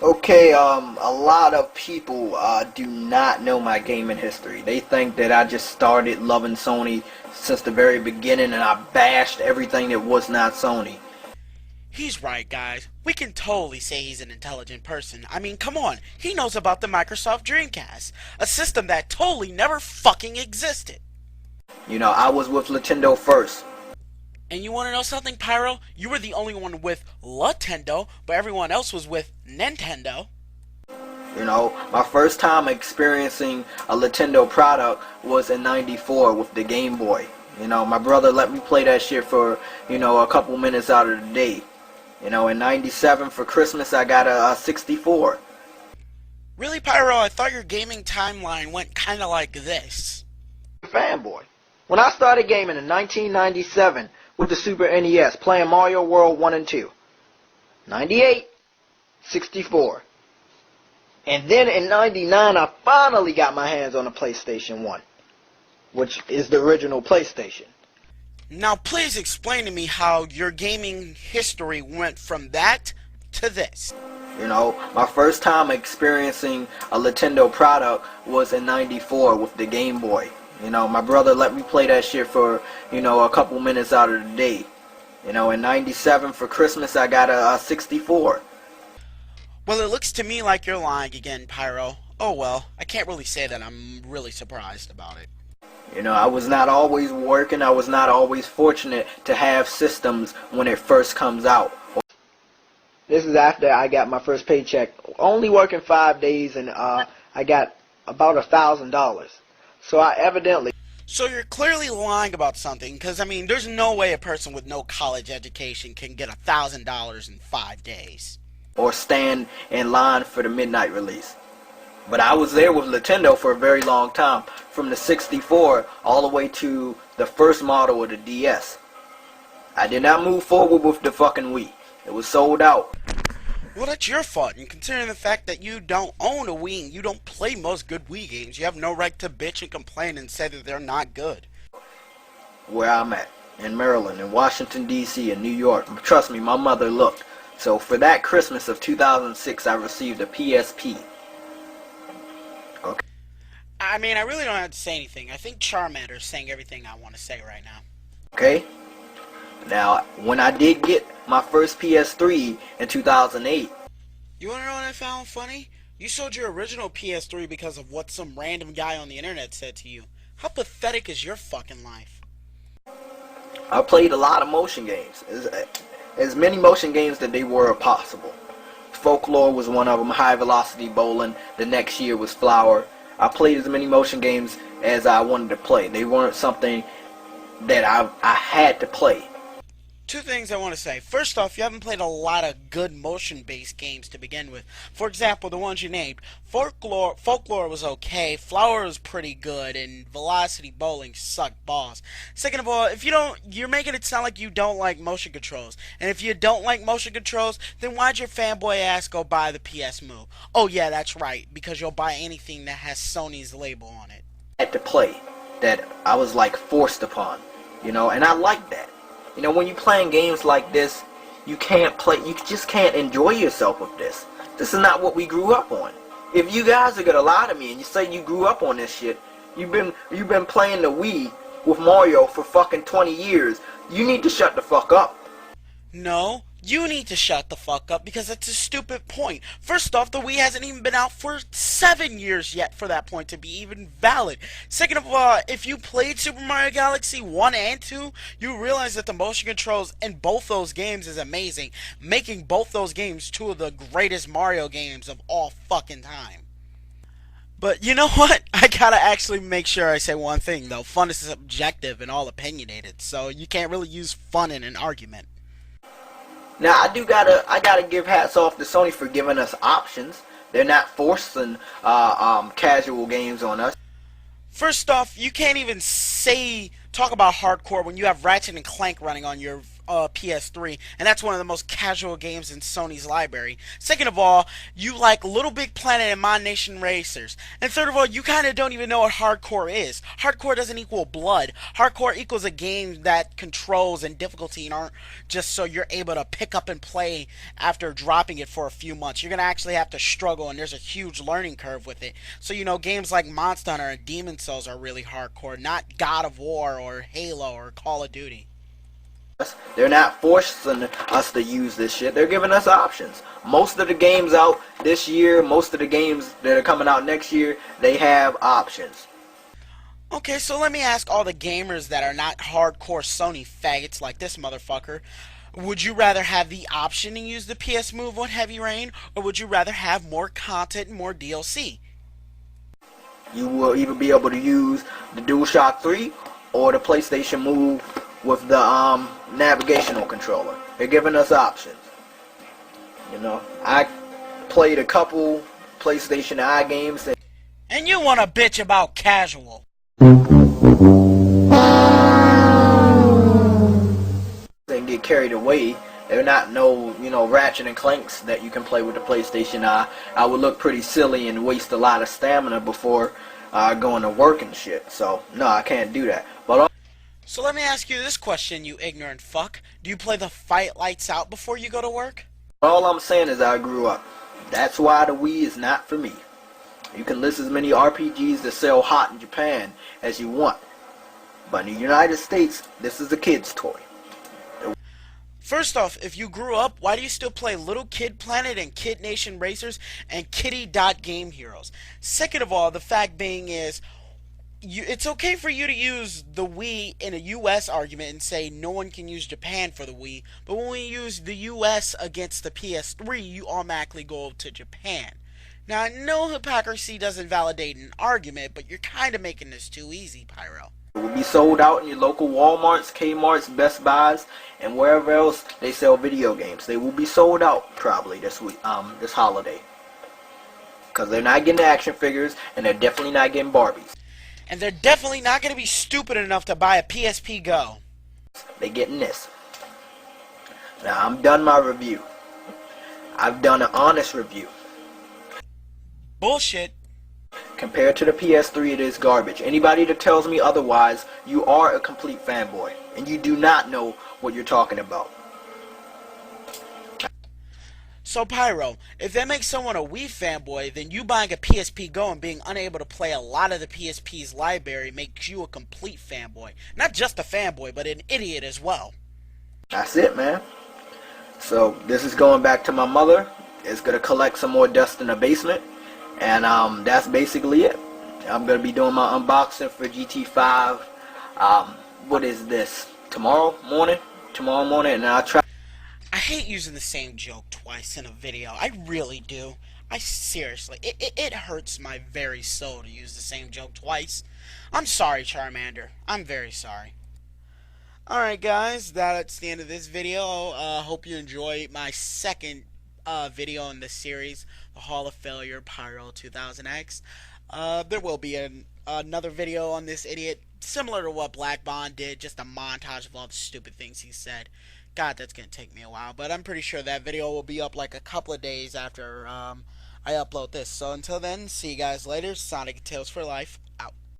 Okay, a lot of people do not know my gaming history. They think that I just started loving Sony since the very beginning and I bashed everything that was not Sony. He's right, guys. We can totally say he's an intelligent person. I mean, come on. He knows about the Microsoft Dreamcast, a system that totally never fucking existed. You know, I was with Nintendo first. And you want to know something, Pyro? You were the only one with Nintendo, but everyone else was with Nintendo. You know, my first time experiencing a Nintendo product was in '94 with the Game Boy. You know, my brother let me play that shit for, you know, a couple minutes out of the day. You know, in '97 for Christmas I got a 64. Really, Pyro? I thought your gaming timeline went kinda like this. Fanboy. When I started gaming in 1997 with the Super NES, playing Mario World 1 and 2. 98, 64. And then in 99 I finally got my hands on a PlayStation 1, which is the original PlayStation. Now please explain to me how your gaming history went from that to this. You know, my first time experiencing a Nintendo product was in '94 with the Game Boy. You know, my brother let me play that shit for, you know, a couple minutes out of the day. You know, in '97 for Christmas I got a 64. Well, it looks to me like you're lying again, Pyro. Oh well, I can't really say that I'm really surprised about it. You know, I was not always working, I was not always fortunate to have systems when it first comes out. This is after I got my first paycheck. Only working 5 days and I got about $1,000. So I evidently... So you're clearly lying about something, because I mean, there's no way a person with no college education can get $1,000 in 5 days. Or stand in line for the midnight release. But I was there with Nintendo for a very long time, from the 64 all the way to the first model of the DS. I did not move forward with the fucking Wii. It was sold out. Well, that's your fault, and considering the fact that you don't own a Wii and you don't play most good Wii games, you have no right to bitch and complain and say that they're not good. Where I'm at, in Maryland, in Washington, D.C., in New York, trust me, my mother looked. So for that Christmas of 2006, I received a PSP. Okay. I mean, I really don't have to say anything. I think Charmander's saying everything I want to say right now. Okay. Now, when I did get my first PS3 in 2008. You want to know what I found funny? You sold your original PS3 because of what some random guy on the internet said to you. How pathetic is your fucking life? I played a lot of motion games. As many motion games that they were possible. Folklore was one of them, High Velocity Bowling. The next year was Flower. I played as many motion games as I wanted to play. They weren't something that I had to play. Two things I want to say. First off, you haven't played a lot of good motion-based games to begin with. For example, the ones you named. Folklore was okay, Flower was pretty good, and Velocity Bowling sucked balls. Second of all, you're making it sound like you don't like motion controls. And if you don't like motion controls, then why'd your fanboy ass go buy the PS Move? Oh yeah, that's right, because you'll buy anything that has Sony's label on it. Had to play that I was like forced upon, you know, and I like that. You know, when you're playing games like this, you just can't enjoy yourself with this. This is not what we grew up on. If you guys are gonna lie to me and you say you grew up on this shit, you've been playing the Wii with Mario for fucking 20 years, you need to shut the fuck up. No, you need to shut the fuck up because that's a stupid point. First off, the Wii hasn't even been out for 7 years yet for that point to be even valid. Second of all, if you played Super Mario Galaxy 1 and 2, you realize that the motion controls in both those games is amazing, making both those games two of the greatest Mario games of all fucking time. But you know what? I gotta actually make sure I say one thing though. Fun is subjective and all opinionated, so you can't really use fun in an argument. Now I gotta give hats off to Sony for giving us options. They're not forcing casual games on us. First off, you can't even talk about hardcore when you have Ratchet and Clank running on your PS3, and that's one of the most casual games in Sony's library. Second of all, you like Little Big Planet and Mod Nation Racers. And third of all, you kind of don't even know what hardcore is. Hardcore doesn't equal blood. Hardcore equals a game that controls and difficulty aren't just so you're able to pick up and play after dropping it for a few months. You're going to actually have to struggle, and there's a huge learning curve with it. So, games like Monster Hunter and Demon Souls are really hardcore, not God of War or Halo or Call of Duty. They're not forcing us to use this shit. They're giving us options. Most of the games out this year, most of the games that are coming out next year, they have options. Okay, so let me ask all the gamers that are not hardcore Sony faggots like this motherfucker. Would you rather have the option to use the PS Move on Heavy Rain, or would you rather have more content and more DLC? You will either be able to use the DualShock 3 or the PlayStation Move with the navigational controller. They're giving us options. I played a couple PlayStation Eye games. And you want to bitch about casual. And get carried away. They're not Ratchet and Clanks that you can play with the PlayStation Eye. I would look pretty silly and waste a lot of stamina before going to work and shit. So, no, I can't do that. But so let me ask you this question, you ignorant fuck. Do you play the fight lights out before you go to work? all I'm saying is I grew up. That's why the Wii is not for me. You can list as many RPGs that sell hot in Japan as you want. But in the United States, this is a kid's toy. First off, if you grew up, why do you still play Little Kid Planet and Kid Nation Racers and Kitty.Game Heroes? Second of all, the fact being is, it's okay for you to use the Wii in a US argument and say no one can use Japan for the Wii, but when we use the US against the PS3, you automatically go to Japan. Now, I know hypocrisy doesn't validate an argument, but you're kind of making this too easy, Pyro. It will be sold out in your local Walmarts, Kmarts, Best Buys, and wherever else they sell video games. They will be sold out probably this week, this holiday, because they're not getting action figures and they're definitely not getting Barbies. And they're definitely not going to be stupid enough to buy a PSP Go. They're getting this. Now I'm done my review. I've done an honest review. Bullshit. Compared to the PS3, it is garbage. Anybody that tells me otherwise, you are a complete fanboy, and you do not know what you're talking about. So, Pyro, if that makes someone a Wii fanboy, then you buying a PSP Go and being unable to play a lot of the PSP's library makes you a complete fanboy. Not just a fanboy, but an idiot as well. That's it, man. So, this is going back to my mother. It's going to collect some more dust in the basement. And that's basically it. I'm going to be doing my unboxing for GT5. What is this? Tomorrow morning, and I'll try. I hate using the same joke twice in a video. I really do. I seriously, it hurts my very soul to use the same joke twice. I'm sorry, Charmander. I'm very sorry. Alright guys, that's the end of this video. Hope you enjoyed my second video in this series, the Hall of Failure Pyro2000x. There will be another video on this idiot, similar to what Black Bond did, just a montage of all the stupid things he said. God, that's going to take me a while, but I'm pretty sure that video will be up like a couple of days after I upload this. So until then, see you guys later. Sonic Tales for life.